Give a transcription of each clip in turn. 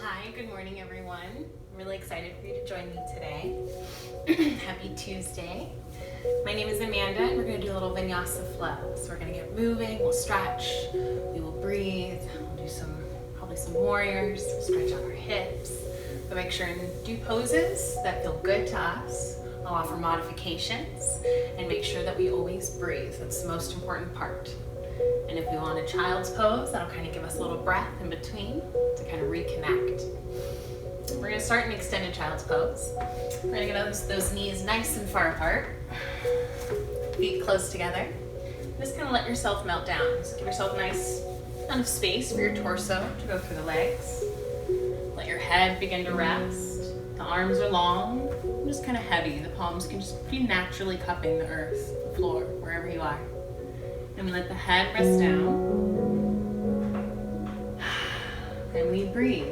Hi, good morning everyone. I'm really excited for you to join me today. Happy Tuesday. My name is Amanda and we're going to do a little Vinyasa flow. So we're going to get moving, we'll stretch, we will breathe, we'll do probably some warriors, we'll stretch out our hips. But make sure and do poses that feel good to us. I'll offer modifications and make sure that we always breathe. That's the most important part. And if we want a child's pose, that'll kind of give us a little breath in between to kind of reconnect. We're going to start an extended child's pose. We're going to get those knees nice and far apart, feet close together. Just kind of let yourself melt down. So give yourself a nice amount of space for your torso to go through the legs. Let your head begin to rest. The arms are long, just kind of heavy. The palms can just be naturally cupping the earth, the floor, wherever you are. And we let the head rest down. And we breathe.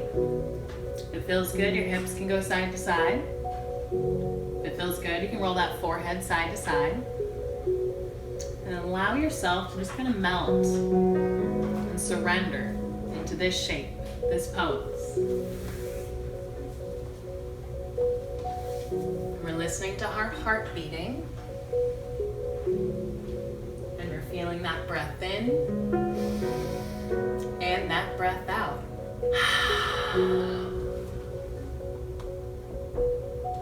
If it feels good, your hips can go side to side. If it feels good, you can roll that forehead side to side. And allow yourself to just kind of melt and surrender into this shape, this pose. And we're listening to our heart beating. Feeling that breath in and that breath out.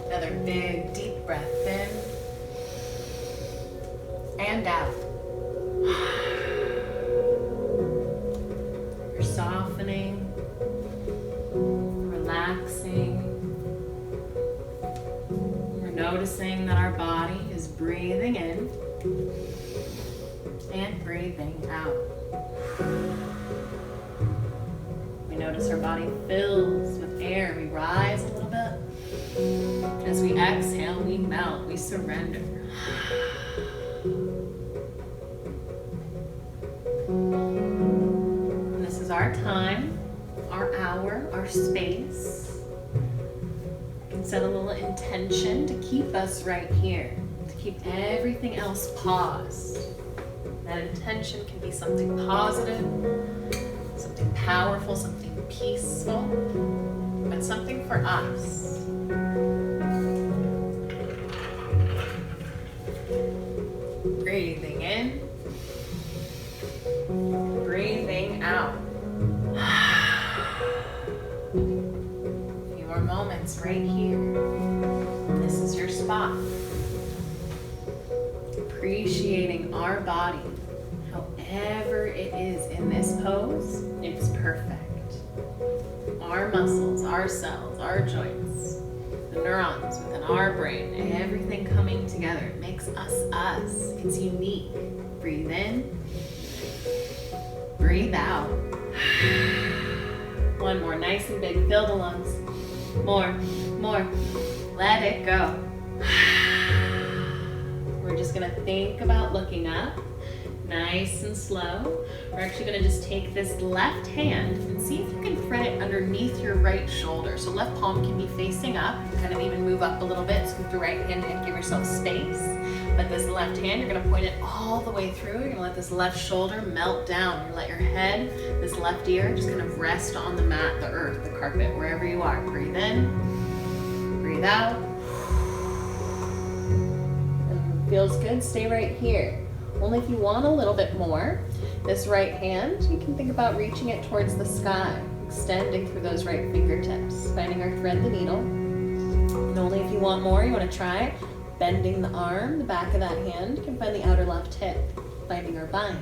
Another big, deep breath in and out. You're softening, relaxing. We're noticing that our body is breathing in and breathing out. We notice our body fills with air. We rise a little bit. As we exhale, we melt, we surrender. And this is our time, our hour, our space. We can set a little intention to keep us right here, to keep everything else paused. That intention can be something positive, something powerful, something peaceful, but something for us. Breathing in, breathing out. A few more moments right here. This is your spot. Appreciating our body. However it is in this pose, it's perfect. Our muscles, our cells, our joints, the neurons within our brain, everything coming together. It makes us us. It's unique. Breathe in. Breathe out. One more, nice and big. Fill the lungs. More. Let it go. We're just going to think about looking up. Nice and slow. We're actually going to just take this left hand and see if you can thread it underneath your right shoulder. So left palm can be facing up. You kind of even move up a little bit. Scoop the right hand and give yourself space. But this left hand, you're going to point it all the way through. You're going to let this left shoulder melt down. You let your head, this left ear, just kind of rest on the mat, the earth, the carpet, wherever you are. Breathe in. Breathe out. And if it feels good, stay right here. Only if you want a little bit more. This right hand, you can think about reaching it towards the sky, extending through those right fingertips, finding our thread the needle. And only if you want more, you want to try bending the arm, the back of that hand, you can find the outer left hip, finding our bind.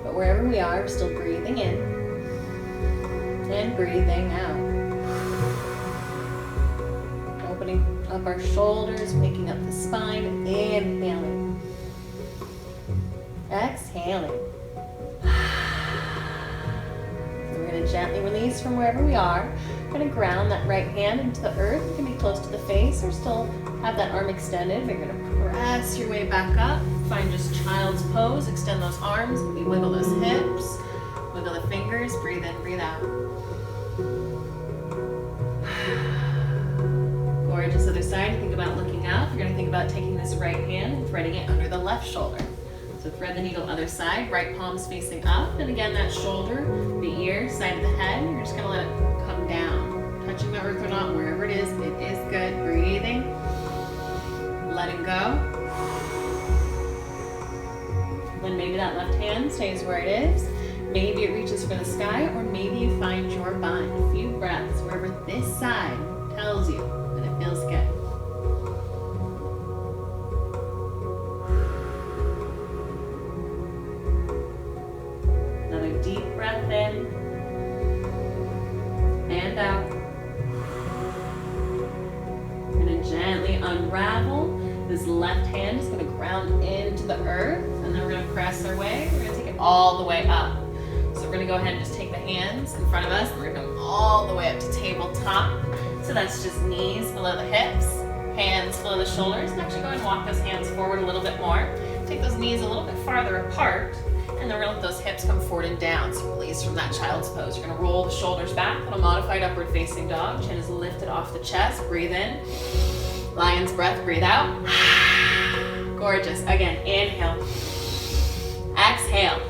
But wherever we are, we're still breathing in and breathing out. Opening up our shoulders, waking up the spine, inhaling. Exhaling. We're going to gently release from wherever we are. We're going to ground that right hand into the earth. You can be close to the face or still have that arm extended. We're going to press your way back up. Find just child's pose. Extend those arms. Maybe wiggle those hips. Wiggle the fingers. Breathe in, breathe out. Gorgeous other side. Think about looking up. You're going to think about taking this right hand and threading it under the left shoulder. So thread the needle other side, right palm's facing up, and again that shoulder, the ear, side of the head, you're just gonna let it come down. Touching the earth or not, wherever it is good. Breathing, letting go. Then maybe that left hand stays where it is. Maybe it reaches for the sky, or maybe you find your bind. A few breaths wherever this side tells you that it feels good. Another deep breath in and out. We're going to gently unravel. This left hand is going to ground into the earth, and then we're going to press our way. We're going to take it all the way up. So we're going to go ahead and just take the hands in front of us, and we're going to go all the way up to tabletop. So that's just knees below the hips, hands below the shoulders, and actually go ahead and walk those hands forward a little bit more. Take those knees a little bit farther apart, and then we're going to let those hips come forward and down. So release from that child's pose. You're going to roll the shoulders back, little modified upward facing dog. Chin is lifted off the chest. Breathe in. Lion's breath, breathe out. Gorgeous. Again, inhale. Exhale.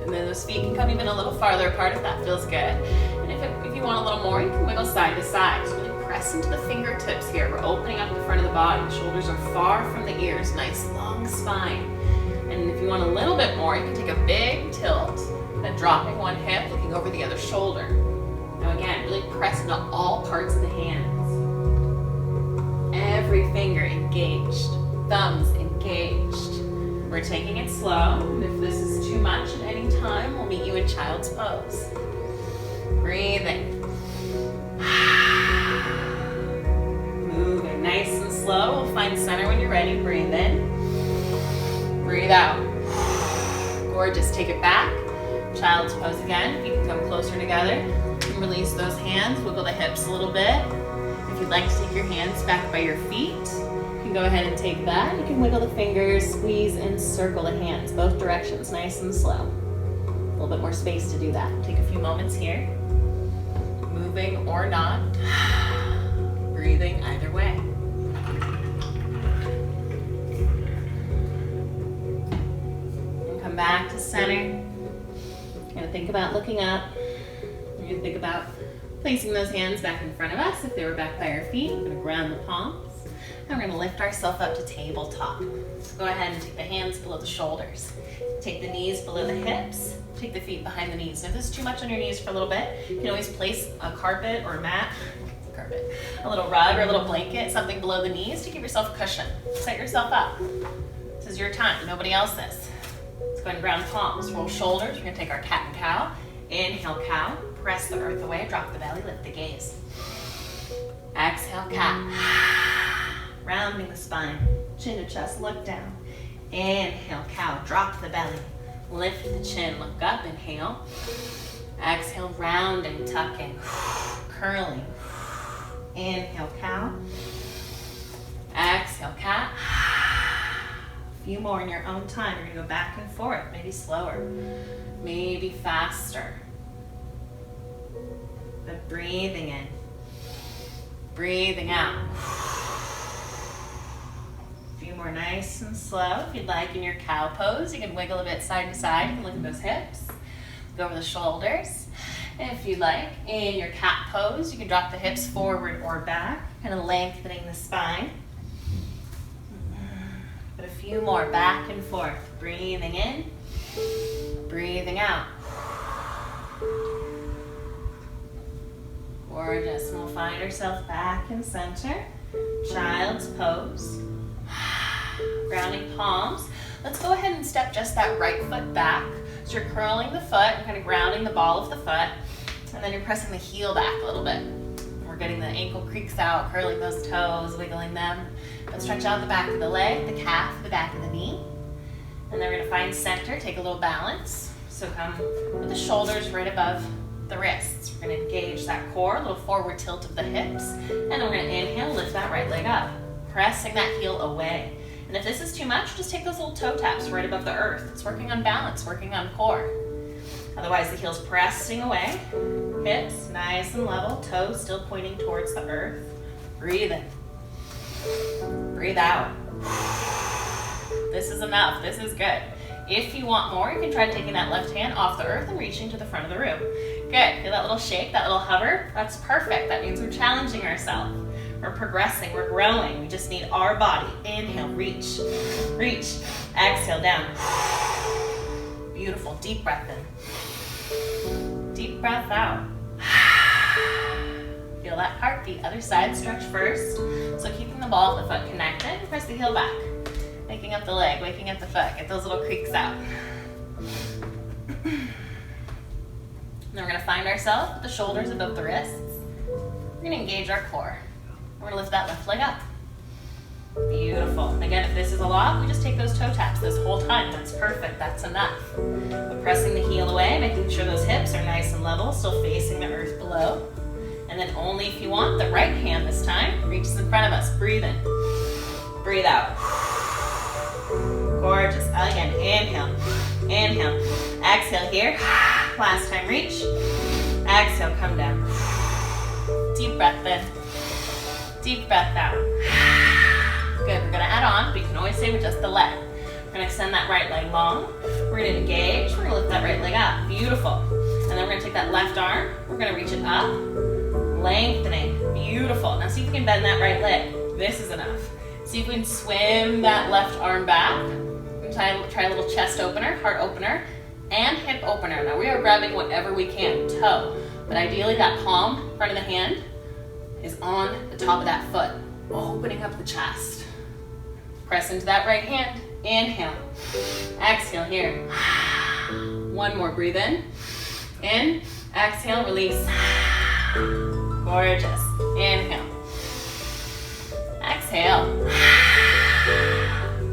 And then those feet can come even a little farther apart if that feels good. And if you want a little more, you can wiggle side to side. So really press into the fingertips here. We're opening up the front of the body. The shoulders are far from the ears. Nice long spine. And if you want a little bit more, you can take a big tilt, then dropping one hip, looking over the other shoulder. Now again, really press into all parts of the hands. Every finger engaged, thumbs engaged. We're taking it slow, and if this is too much at any time, we'll meet you in child's pose. Breathing. Moving nice and slow. We'll find center when you're ready. Breathe in. Breathe out. Gorgeous. Take it back. Child's pose again. If you can come closer together. And release those hands. Wiggle the hips a little bit. If you'd like to take your hands back by your feet, you can go ahead and take that. You can wiggle the fingers, squeeze and circle the hands, both directions, nice and slow. A little bit more space to do that. Take a few moments here. Moving or not. Breathing either way. And come back to center. You're going to think about looking up. You're going to think about placing those hands back in front of us if they were back by our feet. We're going to ground the palms. And we're going to lift ourselves up to tabletop. So go ahead and take the hands below the shoulders. Take the knees below the hips. Take the feet behind the knees. If this is too much on your knees for a little bit, you can always place a carpet or a mat, a little rug or a little blanket, something below the knees to give yourself a cushion. Set yourself up. This is your time, nobody else's. Let's go ahead and ground palms. Roll shoulders. We're going to take our cat and cow. Inhale, cow. Press the earth away, drop the belly, lift the gaze. Exhale, cat. Rounding the spine, chin to chest, look down. Inhale, cow, drop the belly. Lift the chin, look up, inhale. Exhale, rounding, tucking, curling. Inhale, cow. Exhale, cat. A few more in your own time. You're gonna go back and forth, maybe slower, maybe faster. But breathing in, breathing out. A few more nice and slow. If you'd like in your cow pose, you can wiggle a bit side to side. You can look at those hips, go over the shoulders. And if you'd like, in your cat pose, you can drop the hips forward or back, kind of lengthening the spine. But a few more back and forth. Breathing in, breathing out. Gorgeous. And we'll find ourselves back in center. Child's pose. Grounding palms. Let's go ahead and step just that right foot back. So you're curling the foot and kind of grounding the ball of the foot. And then you're pressing the heel back a little bit. We're getting the ankle creaks out, curling those toes, wiggling them. But stretch out the back of the leg, the calf, the back of the knee. And then we're gonna find center, take a little balance. So come with the shoulders right above the wrists. We're gonna engage that core, a little forward tilt of the hips. And then we're gonna inhale, lift that right leg up. Pressing that heel away. And if this is too much, just take those little toe taps right above the earth. It's working on balance, working on core. Otherwise, the heel's pressing away. Hips nice and level, toes still pointing towards the earth. Breathe in. Breathe out. This is enough. This is good. If you want more, you can try taking that left hand off the earth and reaching to the front of the room. Good. Feel that little shake, that little hover? That's perfect. That means we're challenging ourselves. We're progressing. We're growing. We just need our body. Inhale, reach, reach. Exhale, down. Beautiful. Deep breath in. Deep breath out. Feel that heartbeat. Other side, stretch first. So keeping the ball of the foot connected, press the heel back. Waking up the leg, waking up the foot. Get those little creaks out. Then we're gonna find ourselves with the shoulders above the wrists. We're gonna engage our core. We're gonna lift that left leg up. Beautiful. And again, if this is a lot, we just take those toe taps this whole time. That's perfect, that's enough. But pressing the heel away, making sure those hips are nice and level, still facing the earth below. And then only if you want, the right hand this time reaches in front of us. Breathe in. Breathe out. Gorgeous. Again, inhale. Inhale. Exhale here. Last time, reach. Exhale, come down. Deep breath in. Deep breath out. Good. We're going to add on, but you can always stay with just the leg. We're going to extend that right leg long. We're going to engage. We're going to lift that right leg up. Beautiful. And then we're going to take that left arm. We're going to reach it up. Lengthening. Beautiful. Now see if you can bend that right leg. This is enough. See if we can swim that left arm back. Try a little chest opener, heart opener, and hip opener. Now we are grabbing whatever we can, toe. But ideally that palm, front of the hand, is on the top of that foot. Opening up the chest. Press into that right hand. Inhale. Exhale here. One more, breathe in. In, exhale, release. Gorgeous. Inhale. Exhale.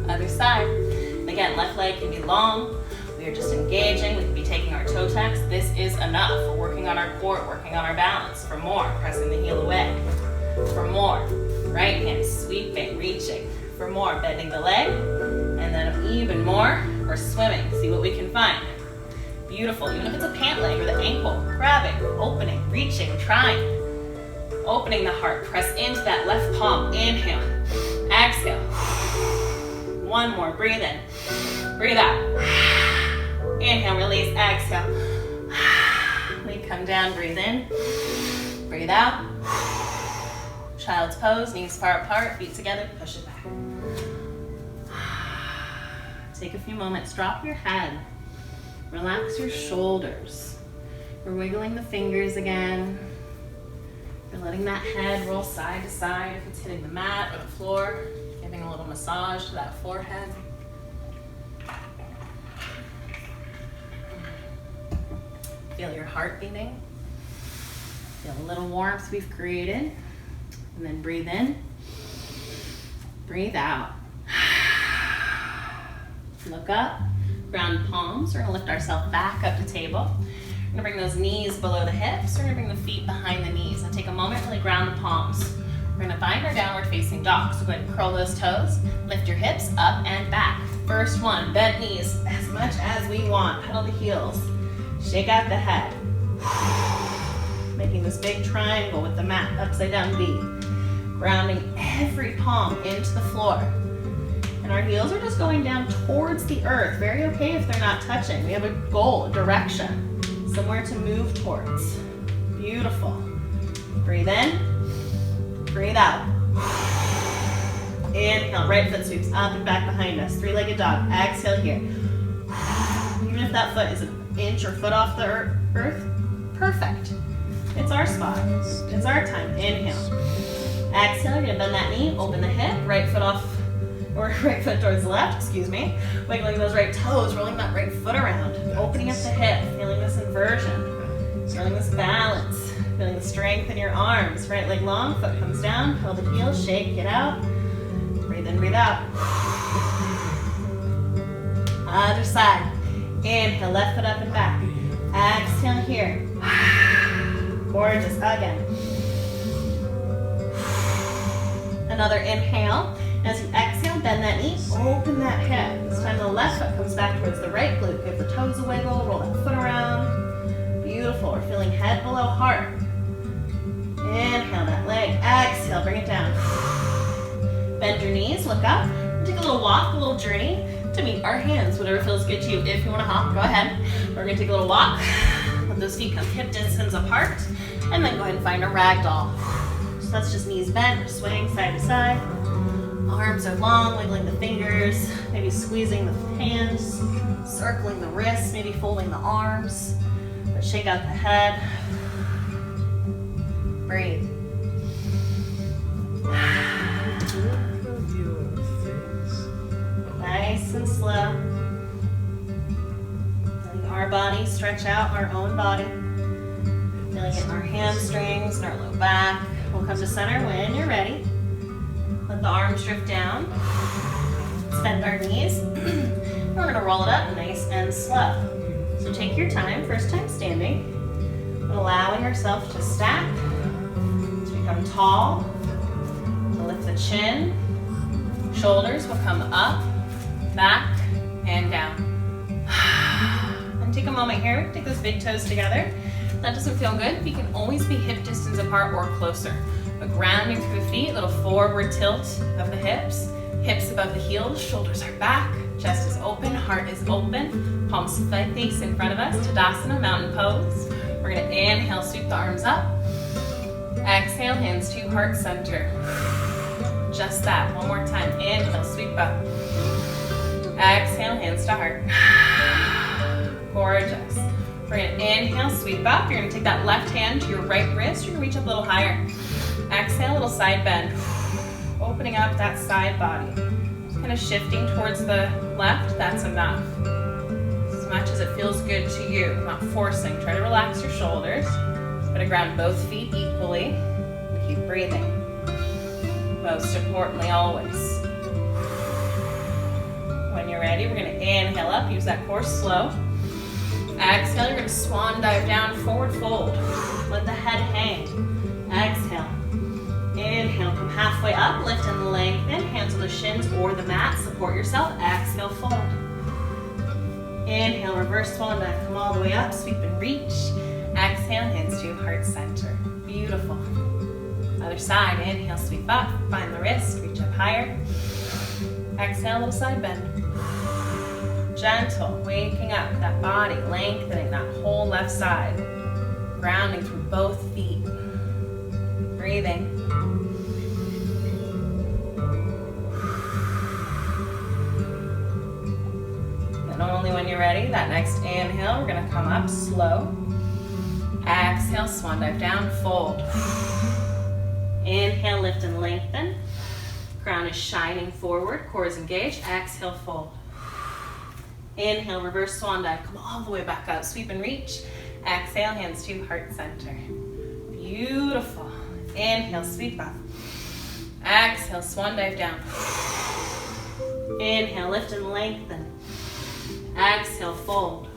Other side. Again, left leg can be long. We are just engaging. We can be taking our toe taps. This is enough. We're working on our core, working on our balance. For more, pressing the heel away. For more, right hand sweeping, reaching. For more, bending the leg. And then even more, we're swimming. See what we can find. Beautiful. Even if it's a pant leg or the ankle, grabbing, opening, reaching, trying. Opening the heart. Press into that left palm. Inhale. Exhale. One more. Breathe in. Breathe out. Inhale, release, exhale. We come down, breathe in. Breathe out. Child's pose, knees far apart, feet together, push it back. Take a few moments, drop your head. Relax your shoulders. We're wiggling the fingers again. You're letting that head roll side to side if it's hitting the mat or the floor. Giving a little massage to that forehead. Feel your heart beating. Feel a little warmth we've created. And then breathe in. Breathe out. Look up. Ground palms. We're going to lift ourselves back up to table. We're going to bring those knees below the hips. We're going to bring the feet behind the knees. And take a moment to really ground the palms. We're going to find our downward facing dog. So go ahead and curl those toes. Lift your hips up and back. First one, bent knees as much as we want. Pedal the heels. Shake out the head. Making this big triangle with the mat, upside down V. Grounding every palm into the floor. And our heels are just going down towards the earth. Very okay if they're not touching. We have a goal, a direction, somewhere to move towards. Beautiful. Breathe in. Breathe out. Inhale, right foot sweeps up and back behind us. Three-legged dog. Exhale here. Even if that foot is an inch or foot off the earth, perfect. It's our spot. It's our time. Inhale. Exhale, you're gonna bend that knee, open the hip, right foot off, or right foot towards the left, excuse me. Wiggling those right toes, rolling that right foot around, opening up the hip, feeling this inversion, feeling this balance, feeling the strength in your arms. Right leg long, foot comes down, curl the heels, shake, get out. Breathe in, breathe out. Other side. Inhale, left foot up and back. Exhale here. Gorgeous, again. Another inhale. As you exhale, bend that knee, open that hip. This time the left foot comes back towards the right glute. Give the toes a wiggle, roll that foot around. Beautiful, we're feeling head below heart. Inhale that leg, exhale, bring it down. Bend your knees, look up. Take a little walk, a little journey. to meet our hands, whatever feels good to you. If you want to hop, go ahead. We're going to take a little walk. Let those feet come hip distance apart, and then go ahead and find a ragdoll. So that's just knees bent, we're swaying side to side. Arms are long, wiggling the fingers, maybe squeezing the hands, circling the wrists, maybe folding the arms. But shake out the head. Breathe. Nice and slow. Letting our body stretch out our own body. Feeling it in our hamstrings and our low back. We'll come to center when you're ready. Let the arms drift down. Bend our knees. We're going to roll it up nice and slow. So take your time, first time standing, but allowing ourselves to stack, to become tall, to lift the chin. Shoulders will come up, back, and down. And take a moment here, take those big toes together. If that doesn't feel good, you can always be hip distance apart or closer. But grounding through the feet, little forward tilt of the hips above the heels, shoulders are back, chest is open, heart is open, palms face in front of us, Tadasana, mountain pose. We're gonna inhale, sweep the arms up. Exhale, hands to heart center. Just that, one more time. Inhale, sweep up. Exhale, hands to heart. Gorgeous. We're gonna inhale, sweep up. You're gonna take that left hand to your right wrist. You're gonna reach up a little higher. Exhale, little side bend. Opening up that side body. Just kind of shifting towards the left, that's enough. As much as it feels good to you, not forcing. Try to relax your shoulders. Try to ground both feet equally. And keep breathing. Most importantly, always. When you're ready, we're going to inhale up, use that core slow. Exhale, you're going to swan dive down, forward fold. Let the head hang. Exhale. Inhale, come halfway up, lift and lengthen. Hands on the shins or the mat, support yourself. Exhale, fold. Inhale, reverse swan dive, come all the way up, sweep and reach. Exhale, hands to heart center. Beautiful. Other side, inhale, sweep up, find the wrist, reach up higher. Exhale, little side bend. Gentle, waking up that body, lengthening that whole left side. Grounding through both feet. Breathing. And only when you're ready, that next inhale, we're gonna come up slow. Exhale, swan dive down, fold. Inhale, lift and lengthen. Crown is shining forward, core is engaged. Exhale, fold. Inhale, reverse swan dive. Come all the way back up, sweep and reach. Exhale, hands to heart center. Beautiful. Inhale, sweep up. Exhale, swan dive down. Inhale, lift and lengthen. Exhale, fold.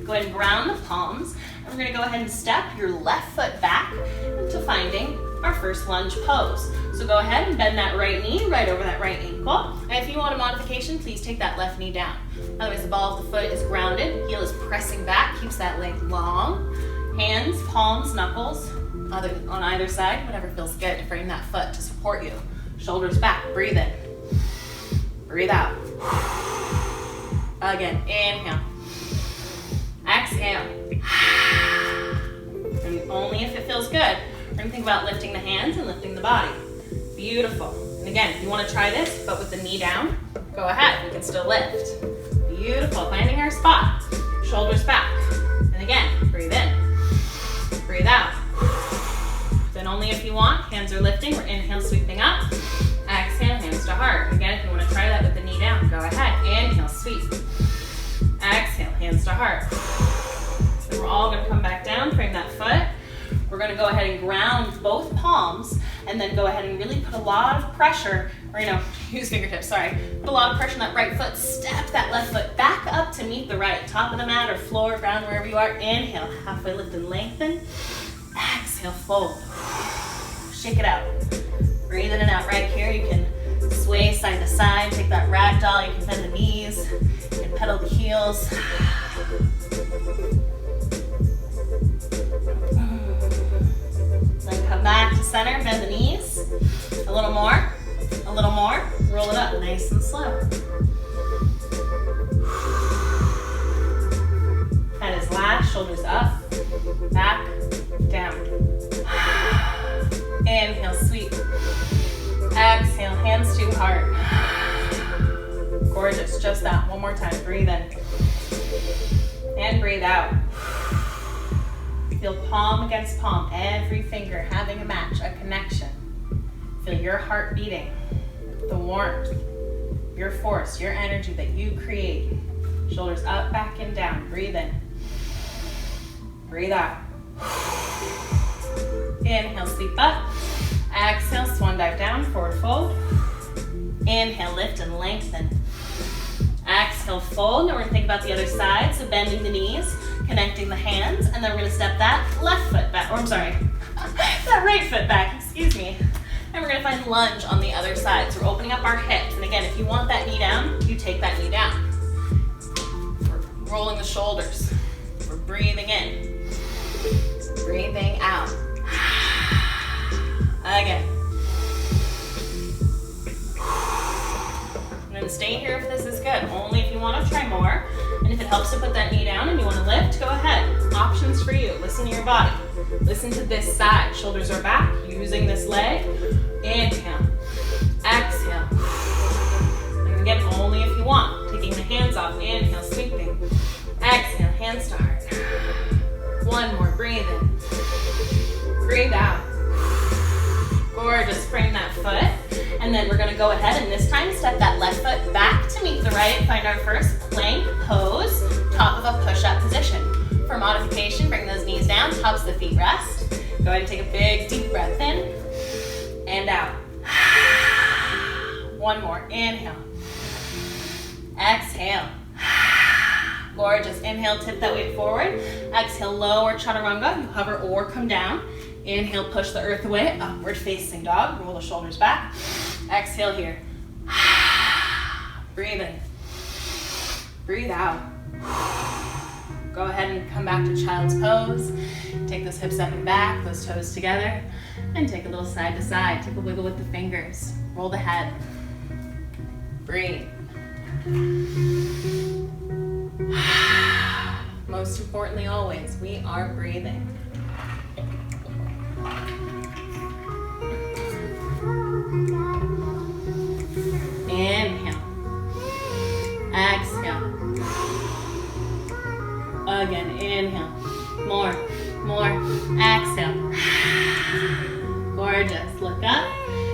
Go ahead and ground the palms. And we're going to go ahead and step your left foot back into finding our first lunge pose. So go ahead and bend that right knee right over that right ankle. And if you want a modification, please take that left knee down. Otherwise, the ball of the foot is grounded. Heel is pressing back, keeps that leg long. Hands, palms, knuckles, on either side, whatever feels good to frame that foot to support you. Shoulders back, breathe in. Breathe out. Again, inhale. Exhale. And only if it feels good. We're gonna think about lifting the hands and lifting the body. Beautiful. And again, if you wanna try this, but with the knee down, go ahead, you can still lift. Beautiful, finding our spot. Shoulders back. And again, breathe in. Breathe out. Then only if you want, hands are lifting. We're inhale, sweeping up. Exhale, hands to heart. Again, if you wanna try that with the knee down, go ahead. Inhale, sweep. Exhale, hands to heart. Then we're all gonna come back down, frame that foot. We're gonna go ahead and ground both palms and then go ahead and really put a lot of pressure, or use fingertips, sorry. Put a lot of pressure on that right foot. Step that left foot back up to meet the right. Top of the mat or floor, ground, wherever you are. Inhale, halfway lift and lengthen. Exhale, fold. Shake it out. Breathe in and out right here. You can sway side to side. Take that ragdoll. You can bend the knees. You can pedal the heels. Then come back to center, bend the knees. A little more, roll it up nice and slow. shoulders up, back, down. Inhale, sweep. Exhale, hands to heart. Gorgeous, just that. One more time, breathe in. And breathe out. Feel palm against palm, every finger having a match, a connection. Feel your heart beating, the warmth, your force, your energy that you create. Shoulders up, back, and down. Breathe in. Breathe out. Inhale, sweep up. Exhale, swan dive down, forward fold. Inhale, lift and lengthen. Exhale, fold. Now we're gonna think about the other side. So bending the knees, connecting the hands, and then we're gonna step that left foot back, or I'm sorry, that right foot back, excuse me. And we're gonna find lunge on the other side. So we're opening up our hips. And again, if you want that knee down, you take that knee down. We're rolling the shoulders. We're breathing in. Breathing out. Again. I'm gonna stay here if this is good. Only if you wanna try more. And if it helps to put that knee down and you wanna lift, go ahead. Options for you. Listen to your body. Listen to this side. Shoulders are back, using this leg. Inhale. Exhale. And again, only if you want. Taking the hands off. Inhale, sweeping. Exhale, hands to heart. One more, breathe in. Breathe out. Gorgeous, frame that foot. And then we're gonna go ahead and this time step that left foot back to meet the right. Find our first plank pose, top of a push-up position. For modification, bring those knees down, tops of the feet rest. Go ahead and take a big deep breath in and out. One more, inhale. Exhale. Gorgeous, inhale, tip that weight forward. Exhale, lower chaturanga, you hover or come down. Inhale, push the earth away, upward facing dog, roll the shoulders back. Exhale here. Breathe in. Breathe out. Go ahead and come back to child's pose. Take those hips up and back, those toes together, and take a little side to side. Take a wiggle with the fingers. Roll the head. Breathe. Most importantly always, we are breathing. Inhale. Exhale. Again, inhale. More. Exhale. Gorgeous. Look up.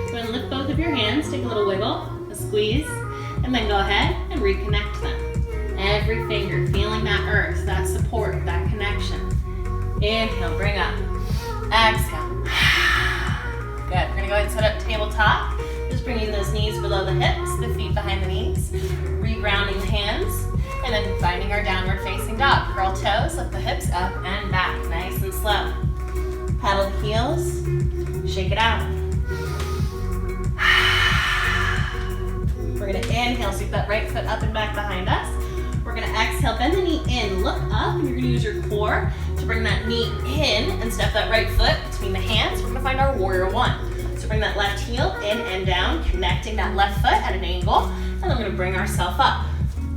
Go ahead and lift both of your hands. Take a little wiggle, a squeeze, and then go ahead and reconnect them. Every finger feeling that earth, that support, that connection. Inhale, bring up. Exhale. Good. We're gonna go ahead and set up tabletop. Just bringing those knees below the hips, the feet behind the knees. Regrounding the hands. And then finding our downward facing dog. Curl toes, lift the hips up and back. Nice and slow. Paddle the heels. Shake it out. We're gonna inhale, sweep that right foot up and back behind us. We're gonna exhale, bend the knee in, look up, and you're gonna use your core to bring that knee in and step that right foot between the hands. We're gonna find our warrior one. So bring that left heel in and down, connecting that left foot at an angle, and then we're gonna bring ourselves up.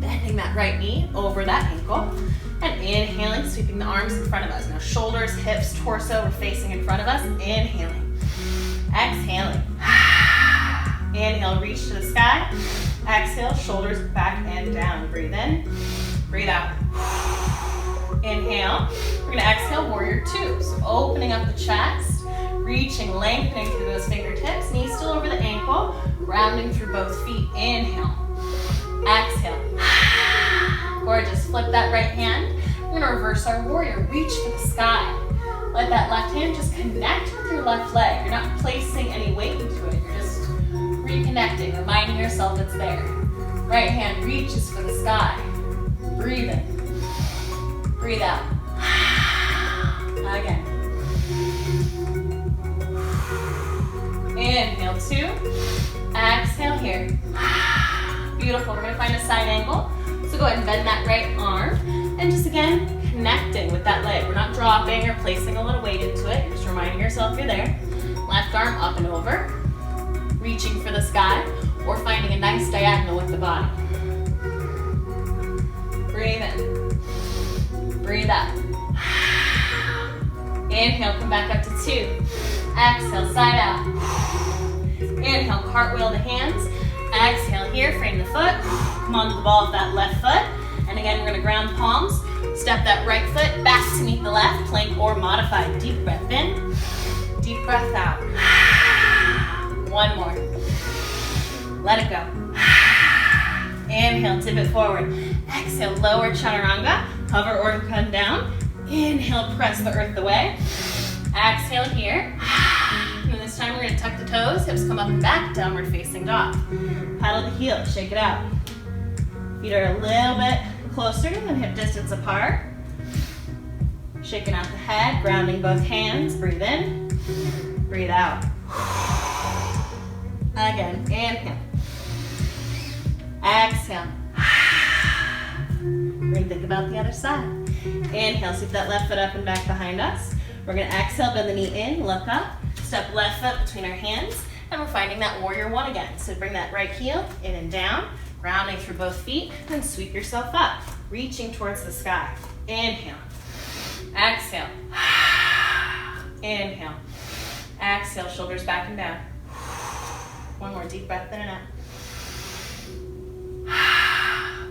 Bending that right knee over that ankle, and inhaling, sweeping the arms in front of us. Now shoulders, hips, torso, we're facing in front of us. Inhaling, exhaling. Inhale, reach to the sky. Exhale, shoulders back and down. Breathe in, breathe out. Inhale, we're gonna exhale, warrior two. So opening up the chest, reaching, lengthening through those fingertips, knees still over the ankle, grounding through both feet. Inhale, exhale. Gorgeous, flip that right hand. We're gonna reverse our warrior, reach for the sky. Let that left hand just connect with your left leg. You're not placing any weight into it, you're just reconnecting, reminding yourself it's there. Right hand reaches for the sky. Breathe in, breathe out. Again. Inhale, two. Exhale here. Beautiful, we're gonna find a side angle. So go ahead and bend that right arm. And just again, connecting with that leg. We're not dropping or placing a little weight into it. You're just reminding yourself you're there. Left arm up and over. Reaching for the sky. Or finding a nice diagonal with the body. Breathe in. Breathe out. Inhale, come back up to 2. Exhale, side out. Inhale, cartwheel the hands. Exhale here, frame the foot. Come onto the ball of that left foot. And again, we're gonna ground palms. Step that right foot back to meet the left, plank or modified. Deep breath in, deep breath out. One more. Let it go. Inhale, tip it forward. Exhale, lower chaturanga. Hover or come down. Inhale, press the earth away. Exhale here. And this time we're gonna tuck the toes, hips come up and back, downward facing dog. Paddle the heel, shake it out. Feet are a little bit closer than hip distance apart. Shaking out the head, grounding both hands. Breathe in, breathe out. Again, inhale. Exhale. We're gonna think about the other side. Inhale, sweep that left foot up and back behind us. We're gonna exhale, bend the knee in, look up. Step left foot between our hands, and we're finding that warrior one again. So bring that right heel in and down, rounding through both feet, and sweep yourself up, reaching towards the sky. Inhale, exhale, inhale, exhale, shoulders back and down. One more deep breath in and out.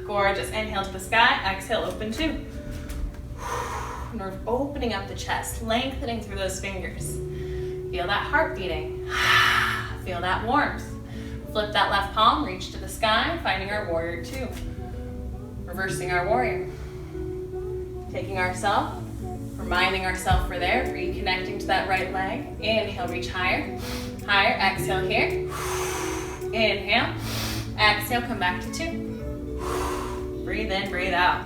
Gorgeous, inhale to the sky, exhale, open 2. And we're opening up the chest, lengthening through those fingers. Feel that heart beating. Feel that warmth. Flip that left palm, reach to the sky, finding our warrior 2. Reversing our warrior. Taking ourselves, reminding ourselves we're there, reconnecting to that right leg. Inhale, reach higher. Higher, exhale here. Inhale, exhale, come back to 2. Breathe in, breathe out.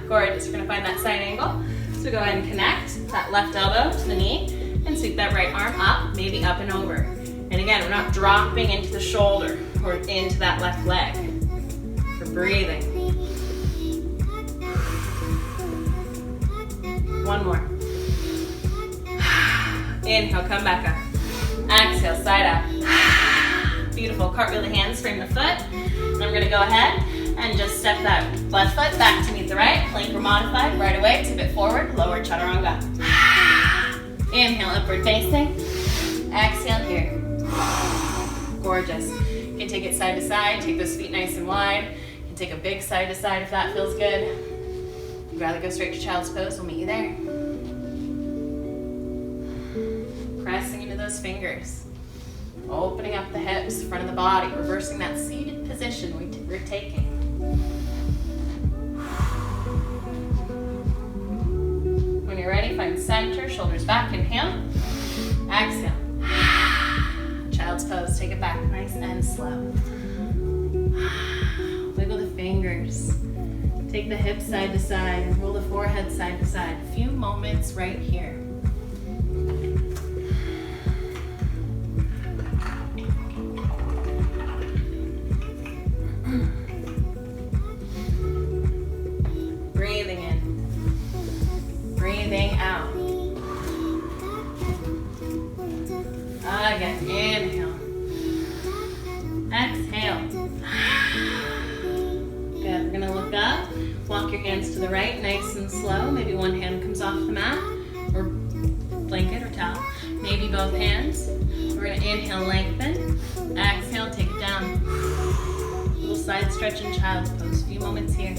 Gorgeous, we're gonna find that side angle. So go ahead and connect that left elbow to the knee and sweep that right arm up, maybe up and over. And again, we're not dropping into the shoulder or into that left leg. We're breathing. One more. Inhale, come back up. Exhale, side out. Beautiful, cartwheel the hands, frame the foot. And I'm gonna go ahead and just step that left foot back to meet the right, plank or modified, right away, tip it forward, lower chaturanga. Inhale, upward facing. Exhale here. Gorgeous. You can take it side to side, take those feet nice and wide. You can take a big side to side if that feels good. If you'd rather go straight to child's pose, we'll meet you there. Pressing into those fingers. Opening up the hips, front of the body, reversing that seated position we're taking. When you're ready, find center, shoulders back, inhale. Exhale. Child's pose, take it back nice and slow. Wiggle the fingers. Take the hips side to side and roll the forehead side to side. A few moments right here. Breathing in, breathing out. Again, inhale, exhale. Good, we're gonna look up, walk your hands to the right, nice and slow. Maybe one hand comes off the mat, or blanket or towel. Maybe both hands. We're gonna inhale, lengthen. Exhale, take it down. Little side stretch in child's pose, a few moments here.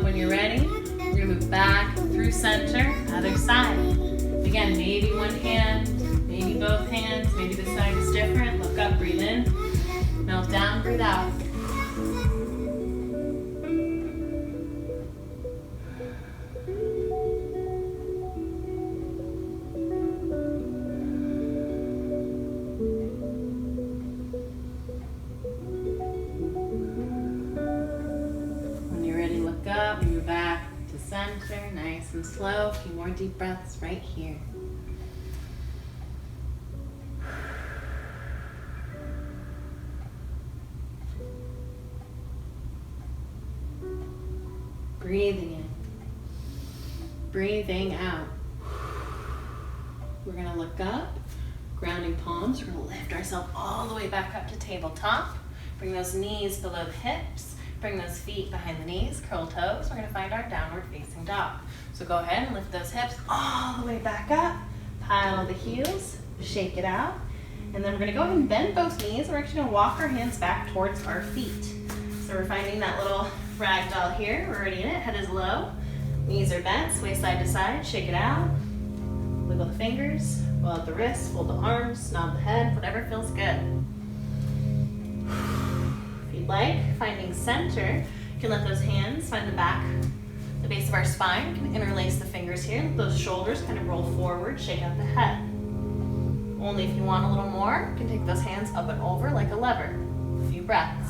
When you're ready, we're gonna move back through center, other side. Again, maybe one hand, maybe both hands, maybe the side is different. Look up, breathe in, melt down, breathe out. Up, move back to center, nice and slow. A few more deep breaths right here. Breathing in. Breathing out. We're gonna look up, grounding palms. We're gonna lift ourselves all the way back up to tabletop. Bring those knees below the hips. Bring those feet behind the knees, curl toes. We're gonna find our downward facing dog. So go ahead and lift those hips all the way back up. Pile the heels, shake it out. And then we're gonna go ahead and bend both knees. We're actually gonna walk our hands back towards our feet. So we're finding that little ragdoll here. We're already in it, head is low. Knees are bent, sway side to side, shake it out. Wiggle the fingers, roll out the wrists, fold the arms, nod the head, whatever feels good. If you'd like, finding center, you can let those hands find the base of our spine. You can interlace the fingers here, let those shoulders kind of roll forward, shake out the head. Only if you want a little more, you can take those hands up and over like a lever. A few breaths.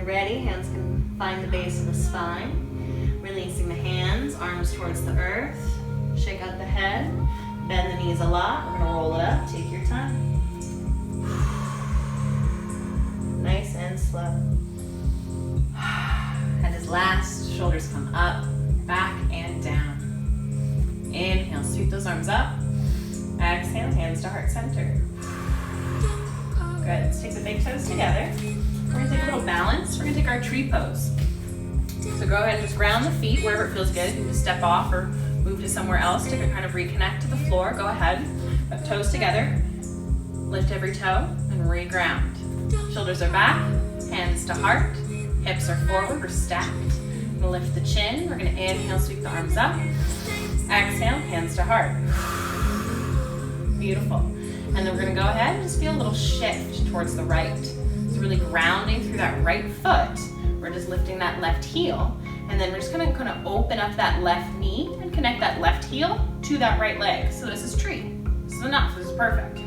Ready, hands can find the base of the spine. Releasing the hands, arms towards the earth. Shake out the head, bend the knees a lot. We're gonna roll it up, take your time. Nice and slow. Head is last, shoulders come up, back and down. Inhale, sweep those arms up. Exhale, hands to heart center. Good, let's take the big toes together. We're gonna take a little balance. We're gonna take our tree pose. So go ahead and just ground the feet wherever it feels good. You can step off or move to somewhere else to kind of reconnect to the floor. Go ahead, put toes together. Lift every toe and re-ground. Shoulders are back, hands to heart. Hips are forward, we're stacked. We're gonna lift the chin. We're gonna inhale, sweep the arms up. Exhale, hands to heart. Beautiful. And then we're gonna go ahead and just feel a little shift towards the right. Really grounding through that right foot. We're just lifting that left heel, and then we're just gonna kind of open up that left knee and connect that left heel to that right leg. So this is tree. This is enough. This is perfect.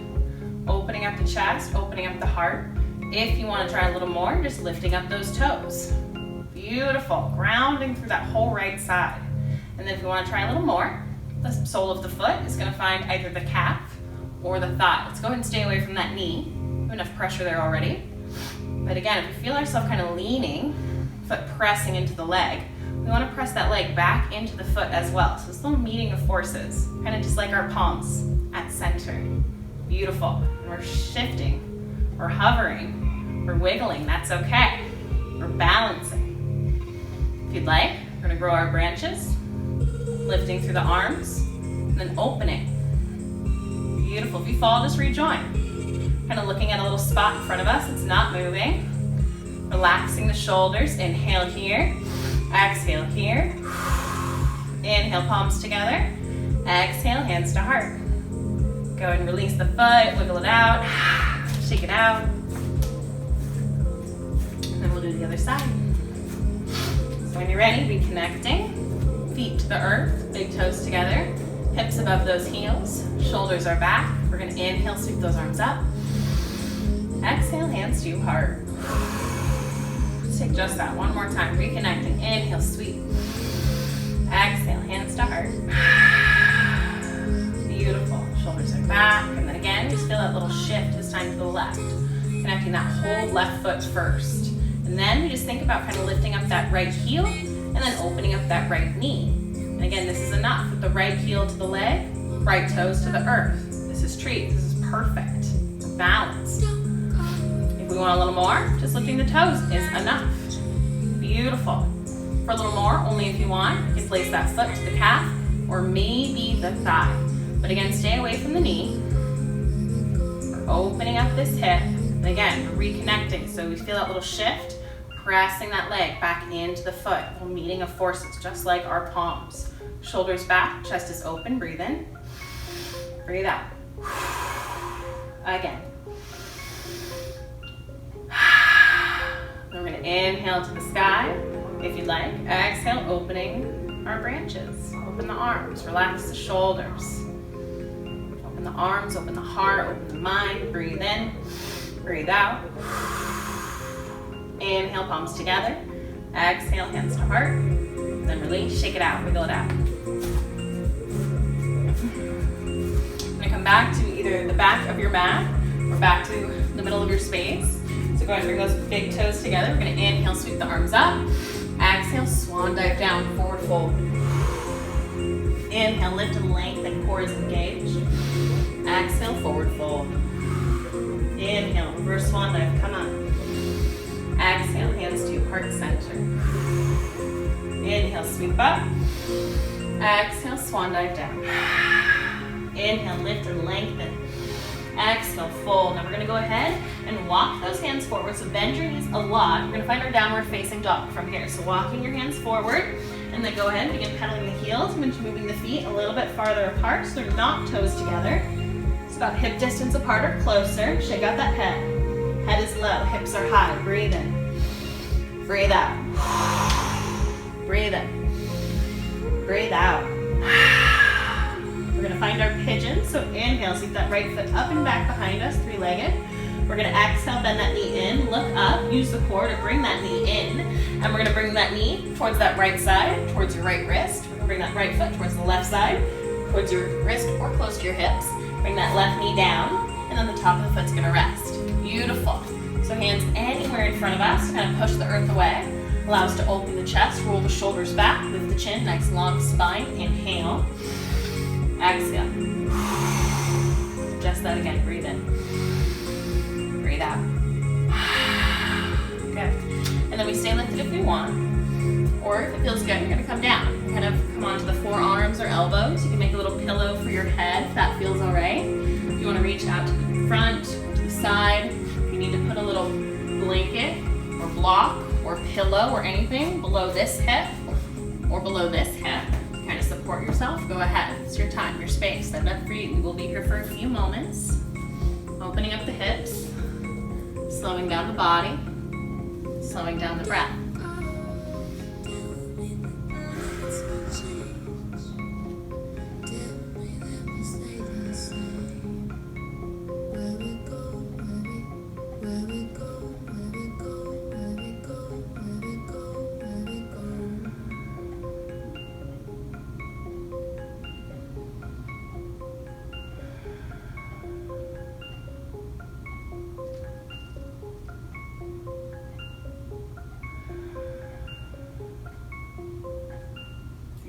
Opening up the chest, opening up the heart. If you want to try a little more, just lifting up those toes. Beautiful. Grounding through that whole right side. And then if you want to try a little more, the sole of the foot is going to find either the calf or the thigh. Let's go ahead and stay away from that knee. We have enough pressure there already. But again, if we feel ourselves kind of leaning, foot pressing into the leg, we want to press that leg back into the foot as well. So it's a little meeting of forces, kind of just like our palms at center. Beautiful. And we're shifting, we're hovering, we're wiggling. That's okay. We're balancing. If you'd like, we're going to grow our branches, lifting through the arms, and then opening. Beautiful. If you fall, just rejoin. Kind of looking at a little spot in front of us. It's not moving. Relaxing the shoulders. Inhale here. Exhale here. Inhale, palms together. Exhale, hands to heart. Go and release the foot. Wiggle it out. Shake it out. And then we'll do the other side. So when you're ready, reconnecting. Feet to the earth. Big toes together. Hips above those heels. Shoulders are back. We're going to inhale, sweep those arms up. Exhale, hands to heart. Let's take just that one more time. Reconnecting. Inhale, sweep. Exhale, hands to heart. Beautiful. Shoulders are back. And then again, just feel that little shift this time to the left. Connecting that whole left foot first. And then we just think about kind of lifting up that right heel and then opening up that right knee. And again, this is enough. With the right heel to the leg, right toes to the earth. This is tree. This is perfect. We're balanced. If we want a little more, just lifting the toes is enough. Beautiful. For a little more, only if you want, you can place that foot to the calf or maybe the thigh. But again, stay away from the knee. We're opening up this hip. And again, we're reconnecting. So we feel that little shift, pressing that leg back into the foot. A little meeting of forces, just like our palms. Shoulders back, chest is open, breathe in. Breathe out. Again. We're going to inhale to the sky, if you'd like. Exhale, opening our branches. Open the arms, relax the shoulders. Open the arms, open the heart, open the mind. Breathe in, breathe out. Inhale, palms together. Exhale, hands to heart. Then release, shake it out, wiggle it out. come back to either the back of your mat or back to the middle of your space. So go ahead and bring those big toes together. We're going to inhale, sweep the arms up. Exhale, swan dive down, forward fold. Inhale, lift and lengthen, core is engaged. Exhale, forward fold. Inhale, reverse swan dive, come up. Exhale, hands to heart center. Inhale, sweep up. Exhale, swan dive down. Inhale, lift and lengthen. Exhale, fold. Now we're gonna go ahead and walk those hands forward. So bend your knees a lot. We're gonna find our downward facing dog from here. So walking your hands forward, and then go ahead and begin pedaling the heels, moving the feet a little bit farther apart so they're not toes together. It's about hip distance apart or closer. Shake out that head. Head is low, hips are high. Breathe in. Breathe out. Breathe in. Breathe out. We're gonna find our pigeon. So inhale, sweep that right foot up and back behind us, three-legged. We're gonna exhale, bend that knee in, look up, use the core to bring that knee in. And we're gonna bring that knee towards that right side, towards your right wrist. We're gonna bring that right foot towards the left side, towards your wrist or close to your hips. Bring that left knee down, and then the top of the foot's gonna rest. Beautiful. So hands anywhere in front of us, kind of push the earth away. Allow us to open the chest, roll the shoulders back, lift the chin, nice long spine. Inhale. Exhale. Just that again, breathe in. Breathe out. Good. And then we stay lifted if we want. Or if it feels good, you're gonna come down. Kind of come onto the forearms or elbows. You can make a little pillow for your head if that feels all right. If you wanna reach out to the front, to the side, if you need to put a little blanket or block or pillow or anything below this hip or below this hip, kind of support yourself, go ahead. It's your time, your space. Set it up for you. We will be here for a few moments. Opening up the hips, slowing down the body, slowing down the breath.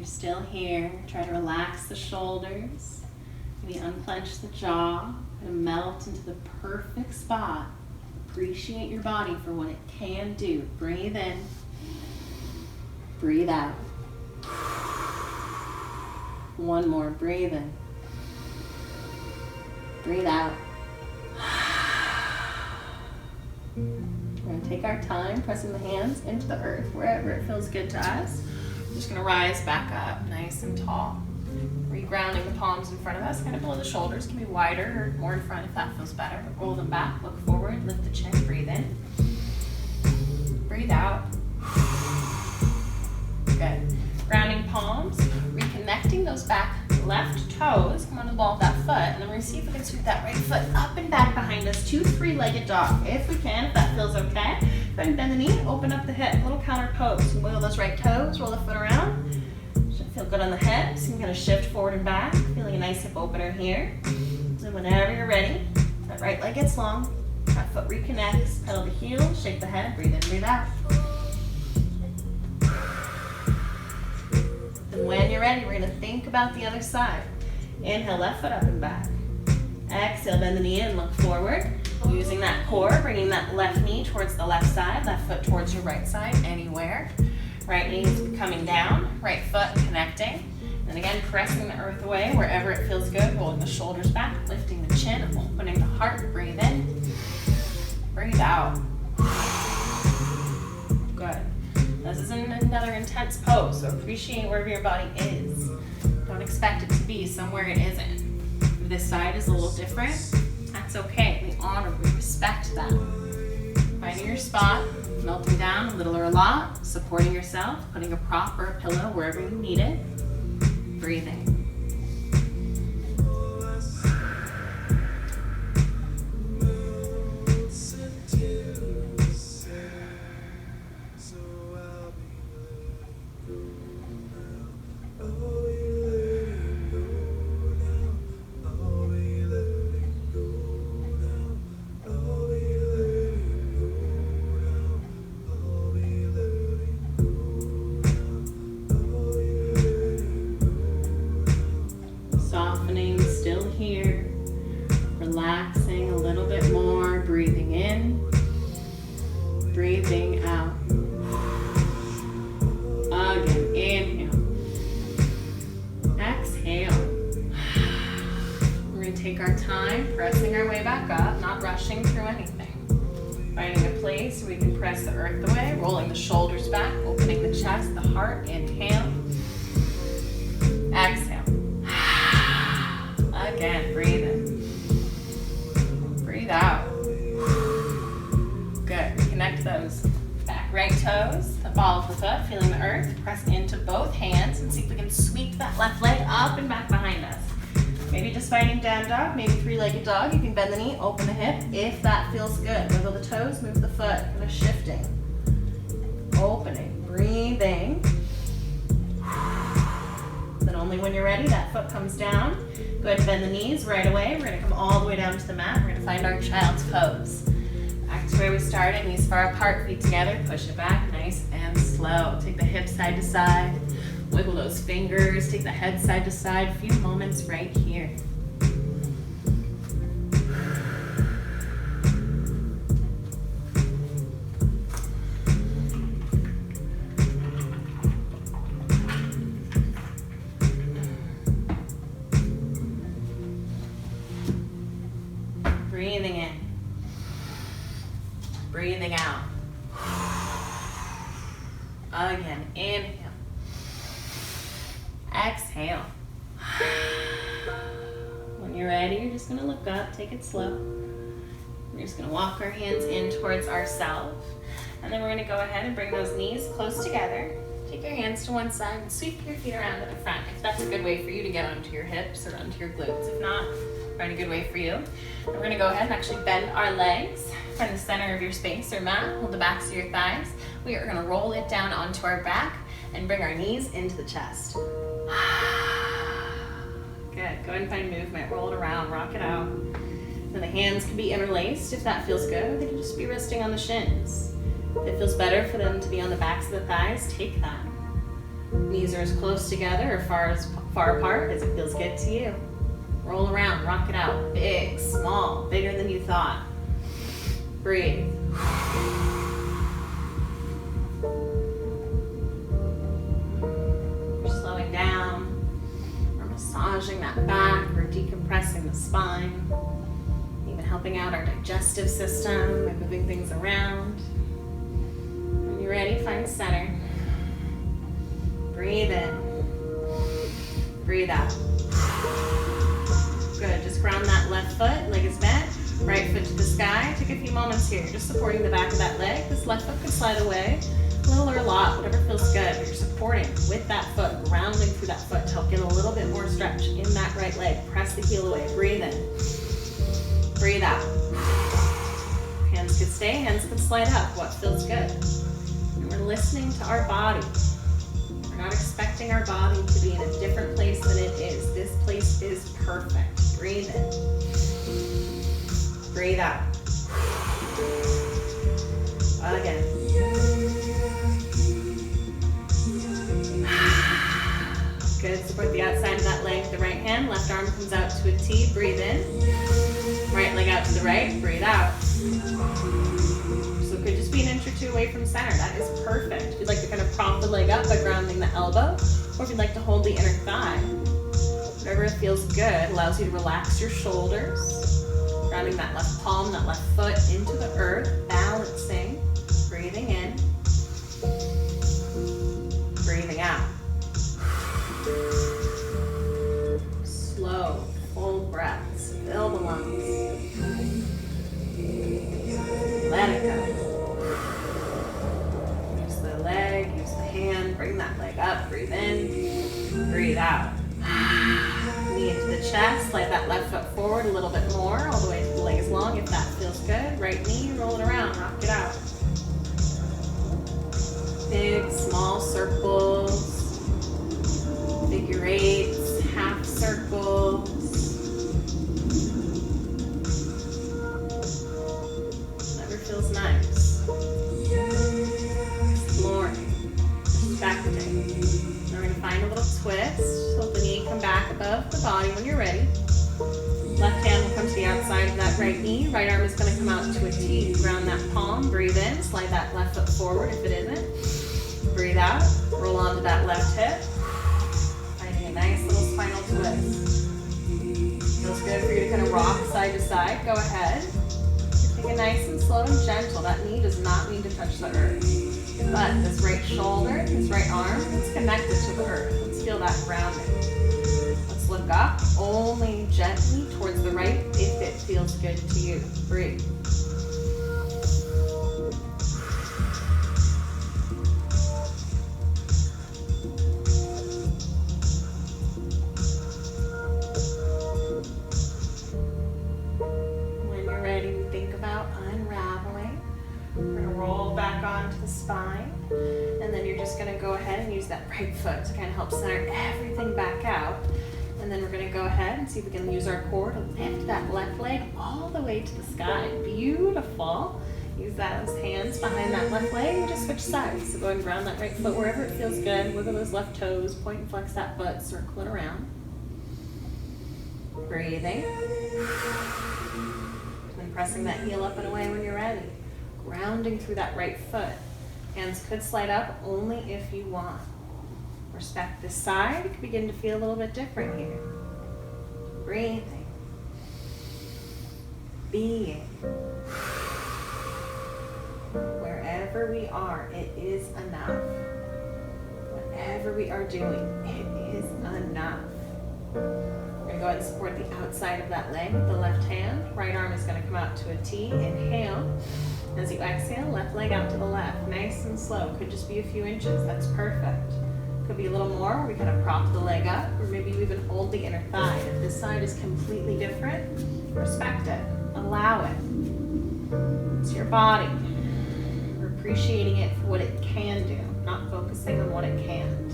Still here, try to relax the shoulders, maybe unclench the jaw, and melt into the perfect spot. Appreciate your body for what it can do. Breathe in, breathe out. One more, breathe in, breathe out. We're gonna take our time, pressing the hands into the earth, wherever it feels good to us. Just gonna rise back up, nice and tall. Regrounding the palms in front of us, kind of below the shoulders. Can be wider or more in front if that feels better. But roll them back, look forward, lift the chin, breathe in. Breathe out. Good. Grounding palms, reconnecting those back left toes. Come on the ball of that foot, and then we're gonna see if we can sweep that right foot up and back behind us to three-legged dog. If we can, if that feels okay. Go ahead and bend the knee, open up the hip, little counter pose. Wiggle those right toes, roll the foot around. Should feel good on the hips. You can kind of shift forward and back, feeling a nice hip opener here. And whenever you're ready, that right leg gets long, that foot reconnects, pedal the heels, shake the head, breathe in, breathe out. And when you're ready, we're gonna think about the other side. Inhale, left foot up and back. Exhale, bend the knee in, look forward. Using that core, bringing that left knee towards the left side, left foot towards your right side, anywhere. Right knee is coming down, right foot connecting. And again, pressing the earth away wherever it feels good, rolling the shoulders back, lifting the chin, opening the heart, breathe in, breathe out. Good. This is another intense pose, so appreciate wherever your body is. Don't expect it to be somewhere it isn't. If this side is a little different, that's okay. We honor, we respect that. Finding your spot, melting down a little or a lot, supporting yourself, putting a prop or a pillow wherever you need it. Breathing. take our time, pressing our way back up, not rushing through anything. Finding a place where we can press the earth away, rolling the shoulders back, opening the chest, the heart. Inhale. Exhale. Again, breathe in. Breathe out. Good. Reconnect those back right toes, the ball of the foot, feeling the earth. Press into both hands and see if we can sweep that left leg up and back behind us. Maybe just finding down dog, maybe three-legged dog. You can bend the knee, open the hip if that feels good. Wiggle the toes, move the foot, kind of shifting. Opening, breathing. Then only when you're ready, that foot comes down. Go ahead and bend the knees right away. We're gonna come all the way down to the mat. We're gonna find our child's pose. Back to where we started, knees far apart, feet together. Push it back, nice and slow. Take the hips side to side. Wiggle those fingers, take the head side to side. A few moments right here. Breathing in. Breathing out. Again, inhale. Exhale. When you're ready, you're just gonna look up, take it slow. We're just gonna walk our hands in towards ourselves. And then we're gonna go ahead and bring those knees close together. Take your hands to one side and sweep your feet around to the front. If that's a good way for you to get onto your hips or onto your glutes. If not, find a good way for you. And we're gonna go ahead and actually bend our legs. Find the center of your space or mat. Hold the backs of your thighs. We are gonna roll it down onto our back and bring our knees into the chest. Good. Go ahead and find movement. Roll it around. Rock it out. And the hands can be interlaced if that feels good. They can just be resting on the shins. If it feels better for them to be on the backs of the thighs, take that. Knees are as close together or far apart as it feels good to you. Roll around. Rock it out. Big, small, bigger than you thought. Breathe. Massaging that back, we're decompressing the spine, even helping out our digestive system by moving things around. When you're ready, find center. Breathe in. Breathe out. Good, just ground that left foot, leg is bent, right foot to the sky. Take a few moments here, just supporting the back of that leg. This left foot can slide away, a little or a lot, whatever feels good. But you're supporting with that foot, grounding through that foot to help get a little bit more stretch in that right leg. Press the heel away. Breathe in. Breathe out. Hands could stay, hands could slide up. What feels good? And we're listening to our body. We're not expecting our body to be in a different place than it is. This place is perfect. Breathe in. Breathe out. Again. Good. Support the outside of that leg with the right hand. Left arm comes out to a T. Breathe in. Right leg out to the right. Breathe out. So it could just be an inch or two away from center. That is perfect. If you'd like to kind of prop the leg up by grounding the elbow, or if you'd like to hold the inner thigh, whatever feels good allows you to relax your shoulders. Grounding that left palm, that left foot into the earth. Balancing. Breathing in. Breathing out. Slow, full breaths. Fill the lungs. Let it go. Use the leg, use the hand. Bring that leg up. Breathe in. Breathe out. Knee into the chest. Slide that left foot forward a little bit more. All the way to the leg is long if that feels good. Right knee, roll it around. Rock it out. Big, small circles. Figure eights, half circles. Whatever feels nice. Exploring. Respecting. Now we're going to find a little twist. So the knee come back above the body when you're ready. Left hand will come to the outside of that right knee. Right arm is going to come out to a T. Ground that palm. Breathe in. Slide that left foot forward if it isn't. Breathe out. Roll onto that left hip. Nice little spinal twist. Feels good for you to kind of rock side to side. Go ahead. Take it nice and slow and gentle. That knee does not need to touch the earth. But this right shoulder, this right arm, it's connected to the earth. Let's feel that grounding. Let's look up, only gently towards the right if it feels good to you. Breathe. Spine, and then you're just going to go ahead and use that right foot to kind of help center everything back out. And then we're going to go ahead and see if we can use our core to lift that left leg all the way to the sky. Beautiful. Use those hands behind that left leg and just switch sides. So go ahead and ground that right foot wherever it feels good. Wiggle those left toes, point and flex that butt, circling around. Breathing. And pressing that heel up and away when you're ready. Grounding through that right foot. Hands could slide up only if you want. Respect this side. It could begin to feel a little bit different here. Breathing. Being. Wherever we are, it is enough. Whatever we are doing, it is enough. We're going to go ahead and support the outside of that leg with the left hand. Right arm is going to come out to a T. Inhale. As you exhale, left leg out to the left. Nice and slow. Could just be a few inches. That's perfect. Could be a little more where we kind of prop the leg up, or maybe you even hold the inner thigh. If this side is completely different, respect it. Allow it. It's your body. We're appreciating it for what it can do, not focusing on what it can't.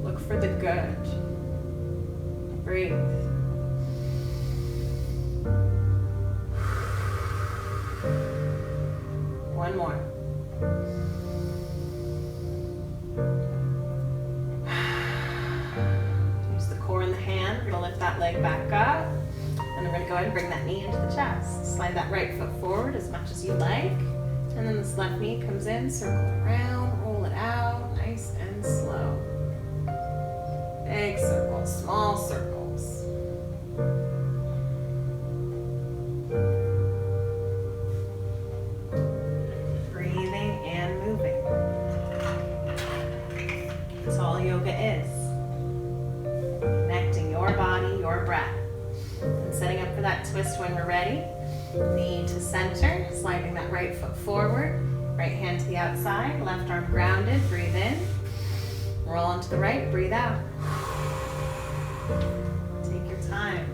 Look for the good. Breathe. One more. Use the core in the hand. We're going to lift that leg back up. And we're going to go ahead and bring that knee into the chest. Slide that right foot forward as much as you like. And then this left knee comes in, circle around, roll it out, nice and slow. Big circles, small circles. Yoga is connecting your body, your breath, and setting up for that twist when we're ready. Knee to center, sliding that right foot forward, right hand to the outside, left arm grounded. Breathe in, roll onto the right, breathe out. Take your time.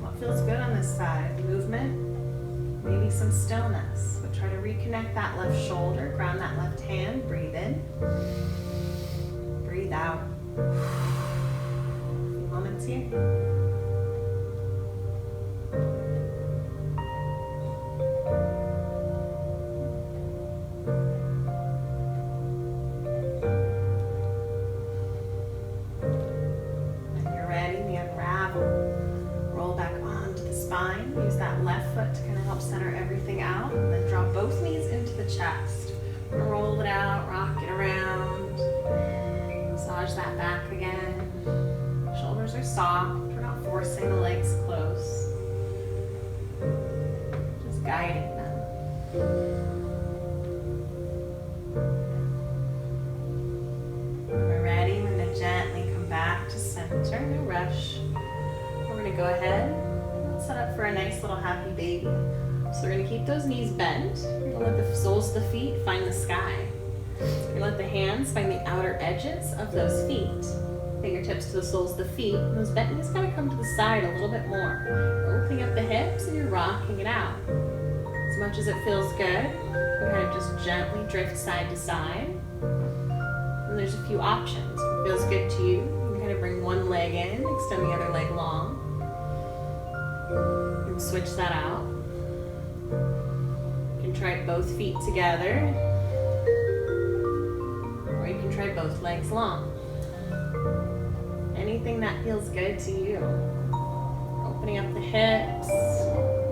What feels good on this side? Movement, maybe some stillness, but try to reconnect that left shoulder, ground that left hand, breathe in. Breathe out. A few moments here. When you're ready, we unravel. Roll back onto the spine. Use that left foot to kind of help center everything out. And then drop both knees into the chest. Roll it out, rock it around. Massage that back again. Shoulders are soft. We're not forcing the legs close. Just guiding them. When we're ready, we're going to gently come back to center. No rush. We're going to go ahead and set up for a nice little happy baby. So we're going to keep those knees bent. We're going to let the soles of the feet find the sky. You're going to let the hands find the outer edges of those feet. Fingertips to the soles of the feet. And those bent knees kind of come to the side a little bit more. You're opening up the hips and you're rocking it out. As much as it feels good, you kind of just gently drift side to side. And there's a few options. If it feels good to you, you can kind of bring one leg in, extend the other leg long. And switch that out. You can try both feet together. Or you can try both legs long. Anything that feels good to you. Opening up the hips,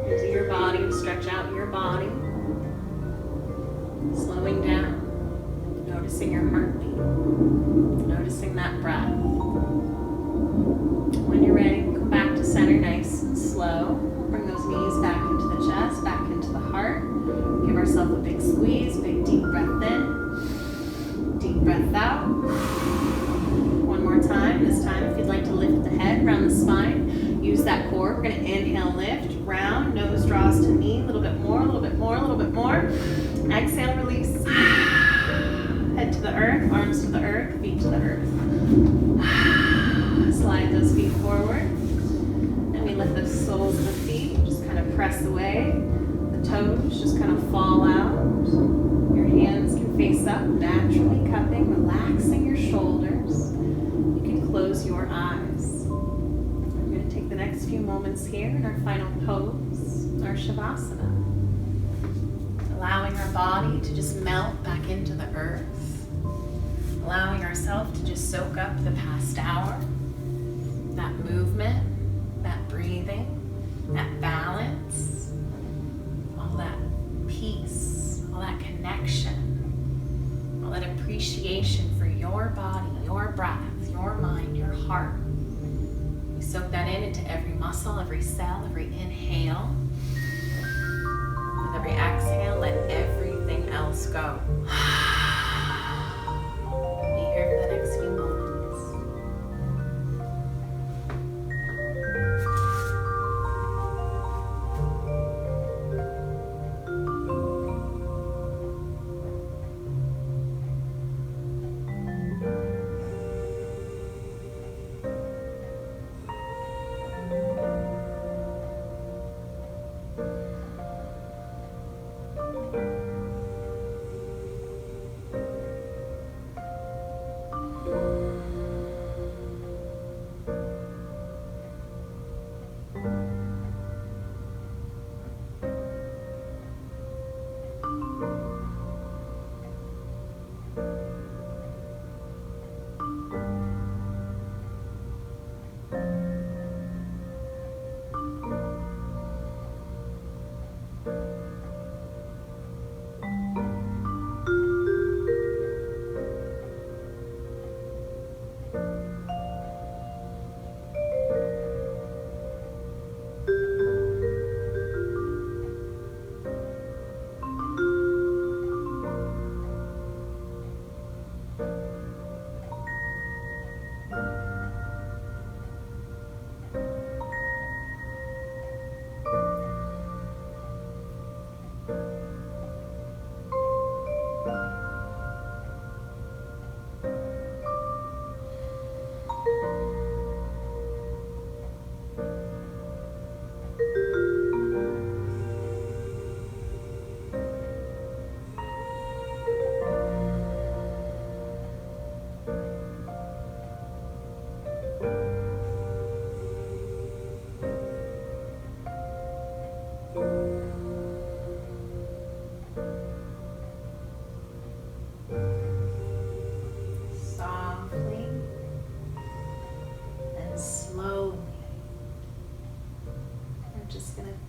using your body to stretch out your body. Slowing down, noticing your heartbeat, noticing that breath. When you're ready, we'll come back to center nice slow. We'll bring those knees back into the chest, back into the heart. Give ourselves a big squeeze, big deep breath in, deep breath out. One more time. This time, if you'd like to lift the head around the spine, use that core. We're going to inhale, lift, round, nose draws to knee, a little bit more, a little bit more, a little bit more. Exhale, release. Head to the earth, arms to the earth, feet to the earth. Slide those feet forward. And we let the soles of the feet just kind of press away. The toes just kind of fall out. Your hands can face up, naturally cupping, relaxing your shoulders. You can close your eyes. We're going to take the next few moments here in our final pose, our Shavasana. Allowing our body to just melt back into the earth. Allowing ourselves to just soak up the past hour. That movement, that breathing, that balance, all that peace, all that connection, all that appreciation for your body, your breath, your mind, your heart. We soak that in into every muscle, every cell, every inhale. With every exhale, let everything else go. Be here for the next few moments.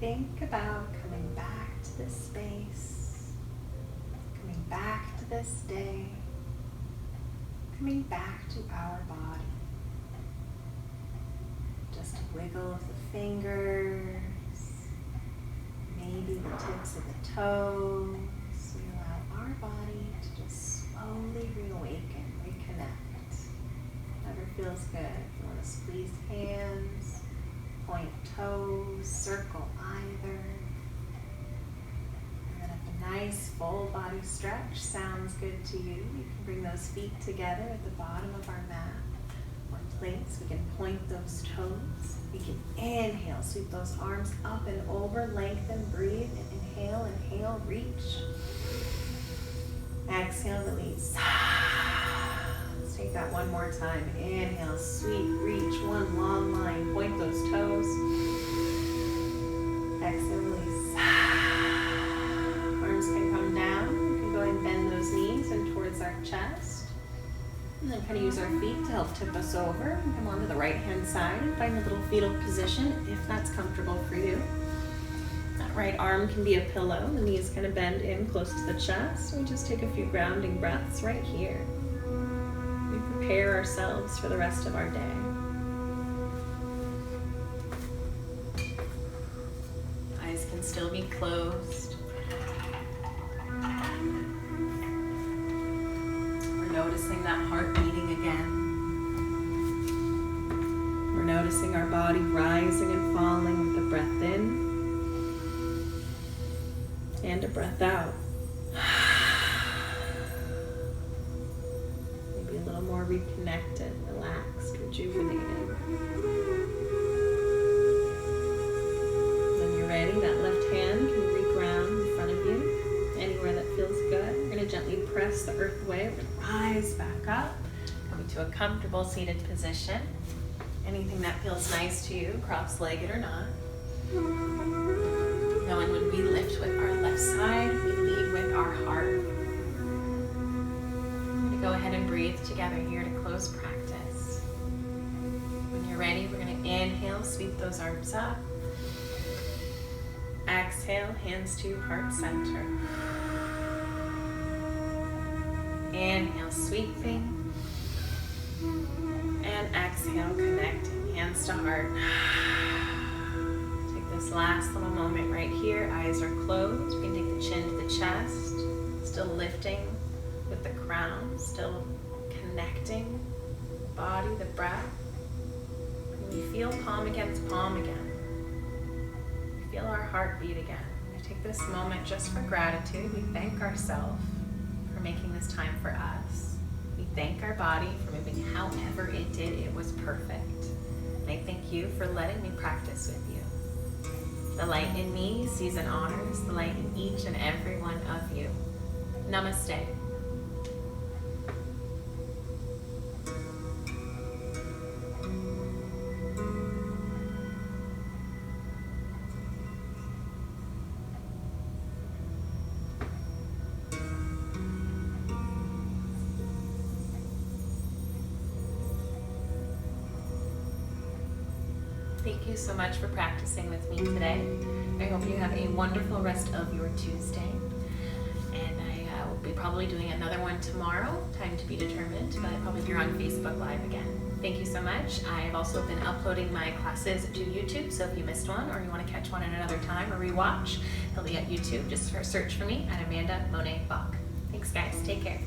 Think about coming back to this space, coming back to this day, coming back to our body. Just a wiggle of the fingers, maybe the tips of the toes. We allow our body to just slowly reawaken, reconnect. Whatever feels good. If you want to squeeze hands, point toes, circle either. And then if a nice full body stretch sounds good to you, you can bring those feet together at the bottom of our mat or place. We can point those toes. We can inhale, sweep those arms up and over, lengthen, breathe, and inhale, inhale, reach. Exhale, release. Let's take that one more time. Inhale, sweep, reach, one long line. Point those toes. Exhale, release. Arms can come down. You can go ahead and bend those knees in towards our chest. And then kind of use our feet to help tip us over. And come onto the right hand side and find a little fetal position if that's comfortable for you. That right arm can be a pillow. The knees kind of bend in close to the chest. We just take a few grounding breaths right here. We prepare ourselves for the rest of our day. still be closed. We're noticing that heart beating again. We're noticing our body rising and falling with the breath in and a breath out. Maybe a little more reconnected, relaxed, rejuvenated. When you're ready, that left hand can re-ground in front of you, anywhere that feels good. We're going to gently press the earth away. We're going to rise back up, coming to a comfortable seated position. Anything that feels nice to you, cross-legged or not. Knowing when we lift with our left side, we lead with our heart. We're going to go ahead and breathe together here to close practice. When you're ready, we're going to inhale, sweep those arms up. Exhale, hands to heart center. Inhale, sweeping. And exhale, connecting, hands to heart. Take this last little moment right here. Eyes are closed. We can take the chin to the chest. Still lifting with the crown. Still connecting the body, the breath. And we feel palm against palm again. We feel our heartbeat again. We take this moment just for gratitude. We thank ourselves for making this time for us. We thank our body for moving however it did. It was perfect. And I thank you for letting me practice with you. The light in me sees and honors the light in each and every one of you. Namaste. Thank you so much for practicing with me today. I hope you have a wonderful rest of your Tuesday. And I will be probably doing another one tomorrow, time to be determined, but probably here on Facebook Live again. Thank you so much. I've also been uploading my classes to YouTube, so if you missed one or you want to catch one at another time or rewatch, they'll be at YouTube. Just search for me at Amanda Monet Bock. Thanks guys, take care.